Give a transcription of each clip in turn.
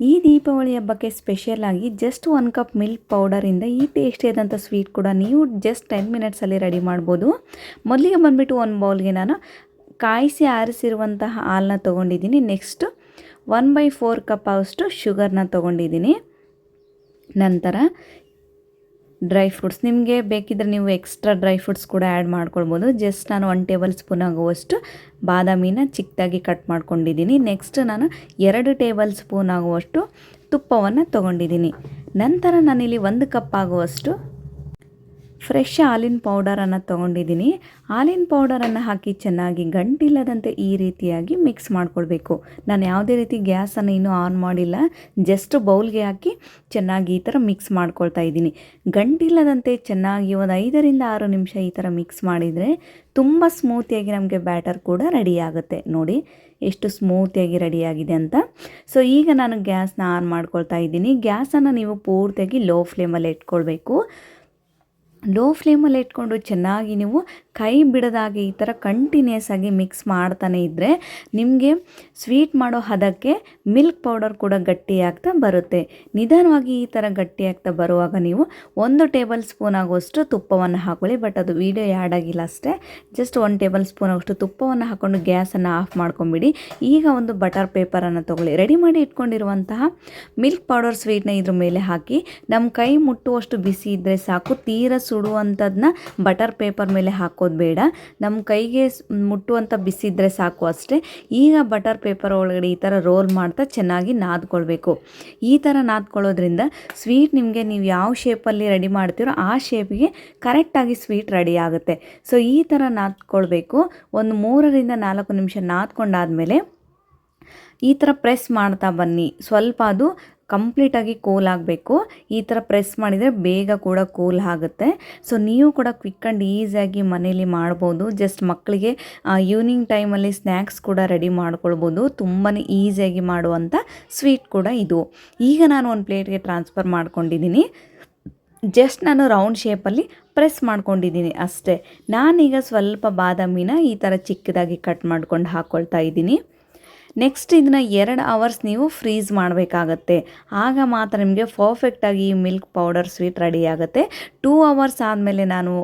ಈ ದೀಪಾವಳಿ ಹಬ್ಬಕ್ಕೆ ಸ್ಪೆಷಲಾಗಿ just 1 cup milk ಪೌಡರಿಂದ ಈ ಟೇಸ್ಟಿಯಾದಂಥ ಸ್ವೀಟ್ ಕೂಡ ನೀವು ಜಸ್ಟ್ 10 ಮಿನಿಟ್ಸಲ್ಲಿ ರೆಡಿ ಮಾಡ್ಬೋದು. ಮೊದಲಿಗೆ ಬಂದುಬಿಟ್ಟು ಒಂದು ಬೌಲ್ಗೆ ನಾನು ಕಾಯಿಸಿ ಆರಿಸಿರುವಂತಹ ಹಾಲನ್ನ ತೊಗೊಂಡಿದ್ದೀನಿ. ನೆಕ್ಸ್ಟು 1/4 ಕಪ್ ಅಷ್ಟು ಶುಗರ್ನ ತೊಗೊಂಡಿದ್ದೀನಿ. ನಂತರ ಡ್ರೈ ಫ್ರೂಟ್ಸ್ ನಿಮಗೆ ಬೇಕಿದ್ದರೆ ನೀವು ಎಕ್ಸ್ಟ್ರಾ ಡ್ರೈ ಫ್ರೂಟ್ಸ್ ಕೂಡ ಆ್ಯಡ್ ಮಾಡ್ಕೊಳ್ಬೋದು. ಜಸ್ಟ್ ನಾನು 1 ಟೇಬಲ್ ಸ್ಪೂನ್ ಆಗುವಷ್ಟು ಬಾದಾಮಿನ ಚಿಕ್ಕದಾಗಿ ಕಟ್ ಮಾಡ್ಕೊಂಡಿದ್ದೀನಿ. ನೆಕ್ಸ್ಟ್ ನಾನು 2 ಟೇಬಲ್ ಸ್ಪೂನ್ ಆಗುವಷ್ಟು ತುಪ್ಪವನ್ನು ತೊಗೊಂಡಿದ್ದೀನಿ. ನಂತರ ನಾನಿಲ್ಲಿ 1 ಕಪ್ ಆಗುವಷ್ಟು ಫ್ರೆಶ್ ಹಾಲಿನ ಪೌಡರನ್ನು ತೊಗೊಂಡಿದ್ದೀನಿ. ಹಾಲಿನ ಪೌಡರನ್ನು ಹಾಕಿ ಚೆನ್ನಾಗಿ ಗಂಟಿಲ್ಲದಂತೆ ಈ ರೀತಿಯಾಗಿ ಮಿಕ್ಸ್ ಮಾಡ್ಕೊಳ್ಬೇಕು. ನಾನು ಯಾವುದೇ ರೀತಿ ಗ್ಯಾಸನ್ನು ಇನ್ನೂ ಆನ್ ಮಾಡಿಲ್ಲ, ಜಸ್ಟ್ ಬೌಲ್ಗೆ ಹಾಕಿ ಚೆನ್ನಾಗಿ ಈ ಥರ ಮಿಕ್ಸ್ ಮಾಡ್ಕೊಳ್ತಾ ಇದ್ದೀನಿ. ಗಂಟಿಲ್ಲದಂತೆ ಚೆನ್ನಾಗಿ ಒಂದು 5ರಿಂದ 6 ನಿಮಿಷ ಈ ಥರ ಮಿಕ್ಸ್ ಮಾಡಿದರೆ ತುಂಬ ಸ್ಮೂತಿಯಾಗಿ ನಮಗೆ ಬ್ಯಾಟರ್ ಕೂಡ ರೆಡಿ ಆಗುತ್ತೆ. ನೋಡಿ ಎಷ್ಟು ಸ್ಮೂತಿಯಾಗಿ ರೆಡಿಯಾಗಿದೆ ಅಂತ. ಸೊ ಈಗ ನಾನು ಗ್ಯಾಸ್ನ ಆನ್ ಮಾಡ್ಕೊಳ್ತಾ ಇದ್ದೀನಿ. ಗ್ಯಾಸನ್ನು ನೀವು ಪೂರ್ತಿಯಾಗಿ ಲೋ ಫ್ಲೇಮಲ್ಲಿ ಇಟ್ಕೊಳ್ಬೇಕು. ಲೋ ಫ್ಲೇಮಲ್ಲಿ ಇಟ್ಕೊಂಡು ಚೆನ್ನಾಗಿ ನೀವು ಕೈ ಬಿಡದಾಗೆ ಈ ಥರ ಕಂಟಿನ್ಯೂಸ್ ಆಗಿ ಮಿಕ್ಸ್ ಮಾಡ್ತಾನೆ ಇದ್ದರೆ ನಿಮಗೆ ಸ್ವೀಟ್ ಮಾಡೋ ಹದಕ್ಕೆ ಮಿಲ್ಕ್ ಪೌಡರ್ ಕೂಡ ಗಟ್ಟಿಯಾಗ್ತಾ ಬರುತ್ತೆ. ನಿಧಾನವಾಗಿ ಈ ಥರ ಗಟ್ಟಿಯಾಗ್ತಾ ಬರುವಾಗ ನೀವು 1 ಟೇಬಲ್ ಸ್ಪೂನ್ ಆಗುವಷ್ಟು ತುಪ್ಪವನ್ನು ಹಾಕೊಳ್ಳಿ. ಬಟ್ ಅದು ವಿಡಿಯೋ ಆ್ಯಡ್ ಆಗಿಲ್ಲ ಅಷ್ಟೇ. ಜಸ್ಟ್ 1 ಟೇಬಲ್ ಸ್ಪೂನ್ ಆಗುವಷ್ಟು ತುಪ್ಪವನ್ನು ಹಾಕ್ಕೊಂಡು ಗ್ಯಾಸನ್ನು ಆಫ್ ಮಾಡ್ಕೊಂಬಿಡಿ. ಈಗ ಒಂದು ಬಟರ್ ಪೇಪರನ್ನು ತೊಗೊಳ್ಳಿ. ರೆಡಿ ಮಾಡಿ ಇಟ್ಕೊಂಡಿರುವಂತಹ ಮಿಲ್ಕ್ ಪೌಡರ್ ಸ್ವೀಟ್ನ ಇದ್ರ ಮೇಲೆ ಹಾಕಿ ನಮ್ಮ ಕೈ ಮುಟ್ಟುವಷ್ಟು ಬಿಸಿ ಇದ್ದರೆ ಸಾಕು. ತೀರ ಸುಡುವಂಥದ್ದನ್ನ ಬಟರ್ ಪೇಪರ್ ಮೇಲೆ ಹಾಕೋದು ಬೇಡ. ನಮ್ಮ ಕೈಗೆ ಮುಟ್ಟುವಂಥ ಬಿಸಿ ಇದ್ದರೆ ಸಾಕು ಅಷ್ಟೇ. ಈಗ ಬಟರ್ ಪೇಪರ್ ಒಳಗಡೆ ಈ ಥರ ರೋಲ್ ಮಾಡ್ತಾ ಚೆನ್ನಾಗಿ ನಾದ್ಕೊಳ್ಬೇಕು. ಈ ಥರ ನಾದ್ಕೊಳ್ಳೋದ್ರಿಂದ ಸ್ವೀಟ್ ನಿಮಗೆ ನೀವು ಯಾವ ಶೇಪಲ್ಲಿ ರೆಡಿ ಮಾಡ್ತೀರೋ ಆ ಶೇಪಿಗೆ ಕರೆಕ್ಟಾಗಿ ಸ್ವೀಟ್ ರೆಡಿ ಆಗುತ್ತೆ. ಸೊ ಈ ಥರ ನಾದ್ಕೊಳ್ಬೇಕು. ಒಂದು 3ರಿಂದ 4 ನಿಮಿಷ ನಾದ್ಕೊಂಡಾದಮೇಲೆ ಈ ಥರ ಪ್ರೆಸ್ ಮಾಡ್ತಾ ಬನ್ನಿ. ಸ್ವಲ್ಪ ಅದು ಕಂಪ್ಲೀಟಾಗಿ ಕೂಲ್ ಆಗಬೇಕು. ಈ ಥರ ಪ್ರೆಸ್ ಮಾಡಿದರೆ ಬೇಗ ಕೂಡ ಕೂಲ್ ಆಗುತ್ತೆ. ಸೊ ನೀವು ಕೂಡ ಕ್ವಿಕ್ ಆ್ಯಂಡ್ ಈಸಿಯಾಗಿ ಮನೇಲಿ ಮಾಡ್ಬೋದು. ಜಸ್ಟ್ ಮಕ್ಕಳಿಗೆ ಈವ್ನಿಂಗ್ ಟೈಮಲ್ಲಿ ಸ್ನ್ಯಾಕ್ಸ್ ಕೂಡ ರೆಡಿ ಮಾಡ್ಕೊಳ್ಬೋದು. ತುಂಬಾ ಈಸಿಯಾಗಿ ಮಾಡುವಂಥ ಸ್ವೀಟ್ ಕೂಡ ಇದು. ಈಗ ನಾನು ಒಂದು ಪ್ಲೇಟ್ಗೆ ಟ್ರಾನ್ಸ್ಫರ್ ಮಾಡ್ಕೊಂಡಿದ್ದೀನಿ. ಜಸ್ಟ್ ನಾನು ರೌಂಡ್ ಶೇಪಲ್ಲಿ ಪ್ರೆಸ್ ಮಾಡ್ಕೊಂಡಿದ್ದೀನಿ ಅಷ್ಟೇ. ನಾನೀಗ ಸ್ವಲ್ಪ ಬಾದಾಮಿನ ಈ ಥರ ಚಿಕ್ಕದಾಗಿ ಕಟ್ ಮಾಡ್ಕೊಂಡು ಹಾಕ್ಕೊಳ್ತಾ ಇದ್ದೀನಿ. ನೆಕ್ಸ್ಟ್ ಇದನ್ನು 2 ಅವರ್ಸ್ ನೀವು ಫ್ರೀಸ್ ಮಾಡಬೇಕಾಗತ್ತೆ. ಆಗ ಮಾತ್ರ ನಿಮಗೆ ಪರ್ಫೆಕ್ಟಾಗಿ ಈ ಮಿಲ್ಕ್ ಪೌಡರ್ ಸ್ವೀಟ್ ರೆಡಿ ಆಗುತ್ತೆ. 2 ಅವರ್ಸ್ ಆದಮೇಲೆ ನಾನು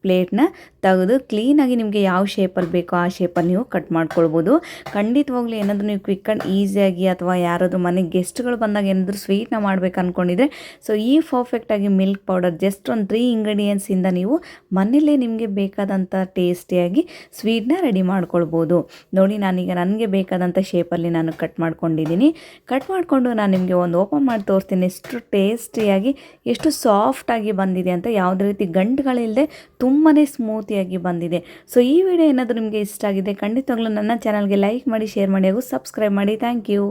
ಪ್ಲೇಟ್ನ ತೆಗೆದು ಕ್ಲೀನಾಗಿ ನಿಮಗೆ ಯಾವ ಶೇಪಲ್ಲಿ ಬೇಕೋ ಆ ಶೇಪಲ್ಲಿ ನೀವು ಕಟ್ ಮಾಡ್ಕೊಳ್ಬೋದು. ಖಂಡಿತವಾಗ್ಲೂ ಏನಾದರೂ ನೀವು ಕ್ವಿಕ್ ಆ್ಯಂಡ್ ಈಸಿಯಾಗಿ ಅಥವಾ ಯಾರಾದರೂ ಮನೆಗೆ ಗೆಸ್ಟ್ಗಳು ಬಂದಾಗ ಏನಾದರೂ ಸ್ವೀಟ್ನ ಮಾಡಬೇಕು ಅಂದ್ಕೊಂಡಿದ್ರೆ ಸೊ ಈ ಪರ್ಫೆಕ್ಟಾಗಿ ಮಿಲ್ಕ್ ಪೌಡರ್ ಜಸ್ಟ್ ಒಂದು 3 ಇಂಗ್ರೀಡಿಯೆಂಟ್ಸಿಂದ ನೀವು ಮನೆಯಲ್ಲೇ ನಿಮಗೆ ಬೇಕಾದಂಥ ಟೇಸ್ಟಿಯಾಗಿ ಸ್ವೀಟ್ನ ರೆಡಿ ಮಾಡ್ಕೊಳ್ಬೋದು. ನೋಡಿ ನಾನೀಗ ನನಗೆ ಬೇಕಾದಂಥ ಶೇಪಲ್ಲಿ ನಾನು ಕಟ್ ಮಾಡ್ಕೊಂಡಿದ್ದೀನಿ. ಕಟ್ ಮಾಡಿಕೊಂಡು ನಾನು ನಿಮಗೆ ಒಂದು ಓಪನ್ ಮಾಡಿ ತೋರಿಸ್ತೀನಿ ಎಷ್ಟು ಟೇಸ್ಟಿಯಾಗಿ ಎಷ್ಟು ಸಾಫ್ಟಾಗಿ ಬಂದಿದೆ ಅಂತ. ಯಾವುದೇ ರೀತಿ ಗಂಟುಗಳಿಲ್ಲದೆ ತುಂಬಾ ಸ್ಮೂತಿಯಾಗಿ ಬಂದಿದೆ. ಸೊ ಈ ವಿಡಿಯೋ ಏನಾದರೂ ನಿಮಗೆ ಇಷ್ಟ ಆಗಿದೆ ಖಂಡಿತವಾಗ್ಲೂ ನನ್ನ ಚಾನಲ್ಗೆ ಲೈಕ್ ಮಾಡಿ, ಶೇರ್ ಮಾಡಿ ಹಾಗೂ ಸಬ್ಸ್ಕ್ರೈಬ್ ಮಾಡಿ. Thank you.